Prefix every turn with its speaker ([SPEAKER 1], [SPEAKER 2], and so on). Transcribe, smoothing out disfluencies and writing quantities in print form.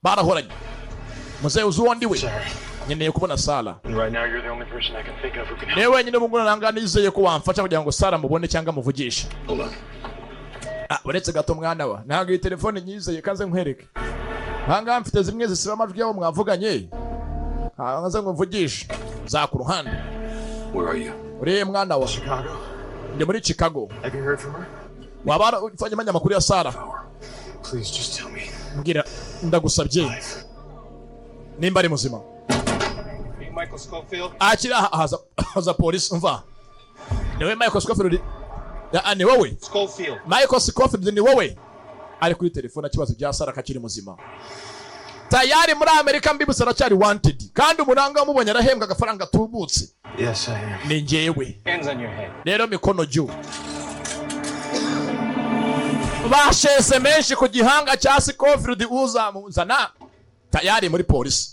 [SPEAKER 1] barahoranye. Muzee uzuwa ndiwe. Nyeneye kubona Sara. Newe nyine muguna nanganizeye ko wamfasha kugira ngo Sara mubone cyangwa muvugishe. Uretse gato mwana wa. Ntabwo iyi telefone nyizeye kaze nkwereke. Hanga mfite zimwe zisiba amajwi yabo mwavuganye. Hanze nkuvugishe. Za ku ruhande.
[SPEAKER 2] Where are you?
[SPEAKER 1] Uri mwana wa.
[SPEAKER 2] Chicago.
[SPEAKER 1] Ndi muri Chicago.
[SPEAKER 2] Have you heard from her?
[SPEAKER 1] Wabara ufanye manya makuru ya Sara.
[SPEAKER 2] Please just tell me.
[SPEAKER 1] Mbwira ndagusabye. Nimba ari muzima.
[SPEAKER 2] Michael Scofield.
[SPEAKER 1] Akira haza police umva. Niwe Michael Scofield. Ni wowe.
[SPEAKER 2] Scofield.
[SPEAKER 1] Michael Scofield ni wowe. Ari kuri telefone akibazo bya Sara kakiri muzima. Tayari muri Amerika mbibutsa aracyari wanted. Kandi umuranga wamubonye arahembwa agafaranga tubutse.
[SPEAKER 2] Yes, I am.
[SPEAKER 1] Ni njyewe.
[SPEAKER 2] Hands on your head.
[SPEAKER 1] Rero mikono juu. Bashese menshi ku gihanga cya Scofield uzamuzana. Tayari muri polisi.